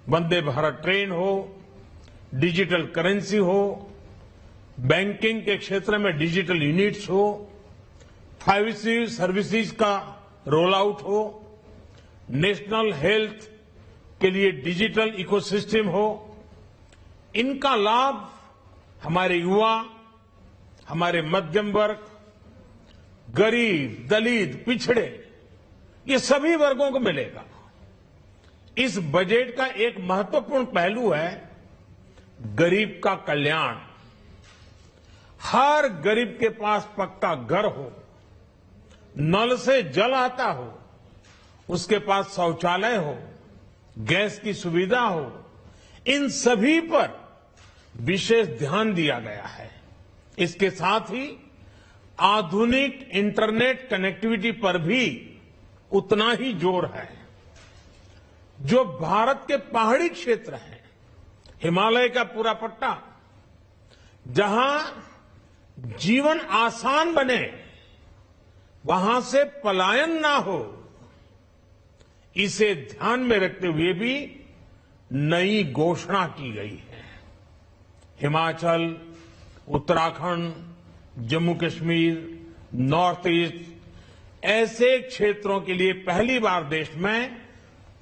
Vande Bharat train हो, digital currency हो, banking के क्षेत्र में डिजिटल यूनिट्स हो, 5G सर्विसेज का रोल आउट हो, नेशनल हेल्थ के लिए डिजिटल इकोसिस्टम हो, इनका लाभ हमारे युवा, हमारे मध्यम वर्ग, गरीब, दलित, पिछड़े, ये सभी वर्गों को मिलेगा। इस बजट का एक महत्वपूर्ण पहलू है गरीब का कल्याण। हर गरीब के पास पक्का घर हो, नल से जल आता हो, उसके पास शौचालय हो, गैस की सुविधा हो, इन सभी पर विशेष ध्यान दिया गया है। इसके साथ ही आधुनिक इंटरनेट कनेक्टिविटी पर भी उतना ही जोर है। जो भारत के पहाड़ी क्षेत्र हैं, हिमालय का पूरा पट्टा, जहां जीवन आसान बने, वहां से पलायन ना हो, इसे ध्यान में रखते हुए भी नई घोषणा की गई है। हिमाचल, उत्तराखंड, जम्मू कश्मीर, नॉर्थ ईस्ट ऐसे क्षेत्रों के लिए पहली बार देश में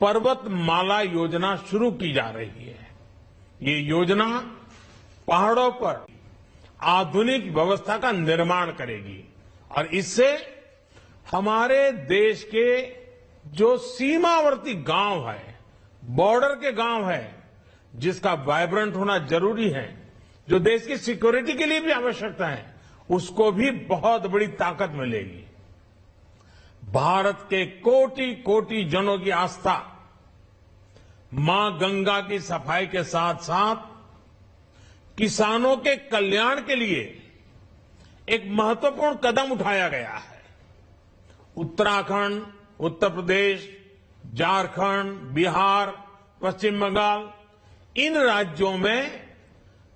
पर्वतमाला योजना शुरू की जा रही है। ये योजना पहाड़ों पर आधुनिक व्यवस्था का निर्माण करेगी और इससे हमारे देश के जो सीमावर्ती गांव है, बॉर्डर के गांव है, जिसका वाइब्रेंट होना जरूरी है, जो देश की सिक्योरिटी के लिए भी आवश्यकता है, उसको भी बहुत बड़ी ताकत मिलेगी। भारत के कोटि कोटि जनों की आस्था मां गंगा की सफाई के साथ साथ किसानों के कल्याण के लिए एक महत्वपूर्ण कदम उठाया गया है। उत्तराखंड, उत्तर प्रदेश, झारखंड, बिहार, पश्चिम बंगाल, इन राज्यों में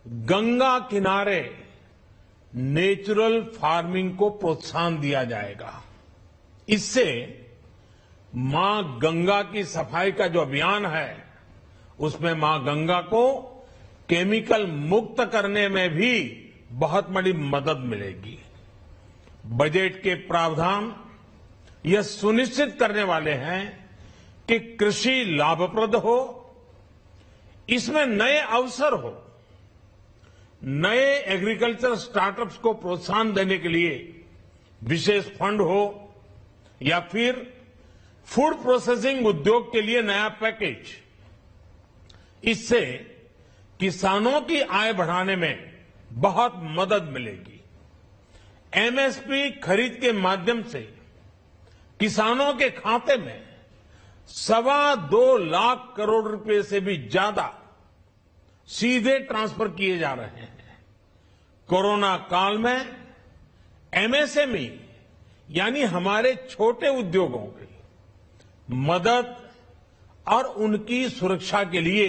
गंगा किनारे नेचुरल फार्मिंग को प्रोत्साहन दिया जाएगा। इससे मां गंगा की सफाई का जो अभियान है, उसमें मां गंगा को केमिकल मुक्त करने में भी बहुत बड़ी मदद मिलेगी। बजट के प्रावधान यह सुनिश्चित करने वाले हैं कि कृषि लाभप्रद हो, इसमें नए अवसर हो, नए एग्रीकल्चर स्टार्टअप्स को प्रोत्साहन देने के लिए विशेष फंड हो, या फिर फूड प्रोसेसिंग उद्योग के लिए नया पैकेज। इससे किसानों की आय बढ़ाने में बहुत मदद मिलेगी। एमएसपी खरीद के माध्यम से किसानों के खाते में 2.25 लाख करोड़ रुपए से भी ज्यादा सीधे ट्रांसफर किए जा रहे हैं। कोरोना काल में एमएसएमई यानी हमारे छोटे उद्योगों की मदद और उनकी सुरक्षा के लिए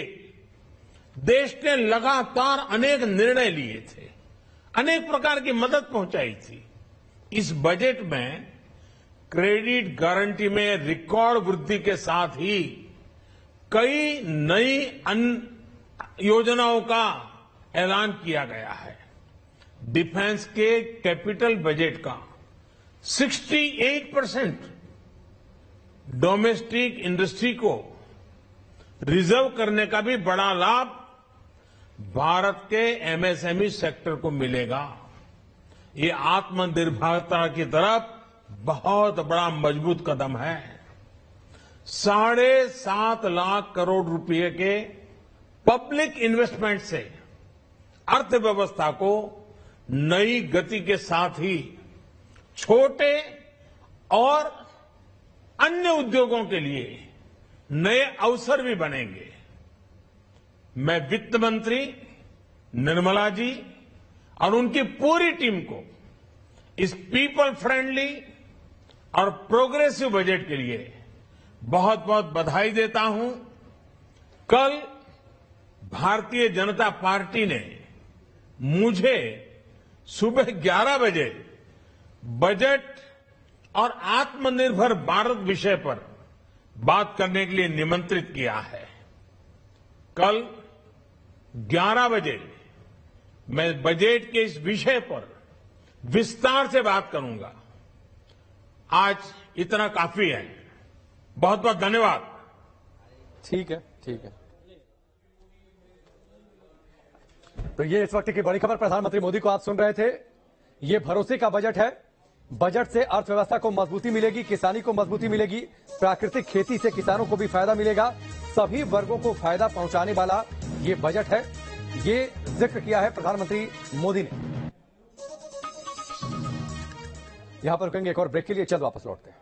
देश ने लगातार अनेक निर्णय लिए थे, अनेक प्रकार की मदद पहुंचाई थी। इस बजट में क्रेडिट गारंटी में रिकॉर्ड वृद्धि के साथ ही कई नई योजनाओं का ऐलान किया गया है। डिफेंस के कैपिटल बजट का 68% डोमेस्टिक इंडस्ट्री को रिजर्व करने का भी बड़ा लाभ भारत के एमएसएमई सेक्टर को मिलेगा। ये आत्मनिर्भरता की तरफ बहुत बड़ा मजबूत कदम है। 7.5 लाख करोड़ रुपए के पब्लिक इन्वेस्टमेंट से अर्थव्यवस्था को नई गति के साथ ही छोटे और अन्य उद्योगों के लिए नए अवसर भी बनेंगे। मैं वित्त मंत्री निर्मला जी और उनकी पूरी टीम को इस पीपल फ्रेंडली और प्रोग्रेसिव बजट के लिए बहुत बहुत बधाई देता हूं। कल भारतीय जनता पार्टी ने मुझे सुबह 11 बजे बजट और आत्मनिर्भर भारत विषय पर बात करने के लिए निमंत्रित किया है। कल 11 बजे मैं बजट के इस विषय पर विस्तार से बात करूंगा। आज इतना काफी है। बहुत बहुत धन्यवाद। ठीक है, ठीक है। तो ये इस वक्त की बड़ी खबर, प्रधानमंत्री मोदी को आप सुन रहे थे। ये भरोसे का बजट है। बजट से अर्थव्यवस्था को मजबूती मिलेगी, किसानी को मजबूती मिलेगी, प्राकृतिक खेती से किसानों को भी फायदा मिलेगा, सभी वर्गों को फायदा पहुंचाने वाला ये बजट है। ये जिक्र किया है प्रधानमंत्री मोदी ने। यहां पर रुकेंगे एक और ब्रेक के लिए, चल वापस लौटते हैं।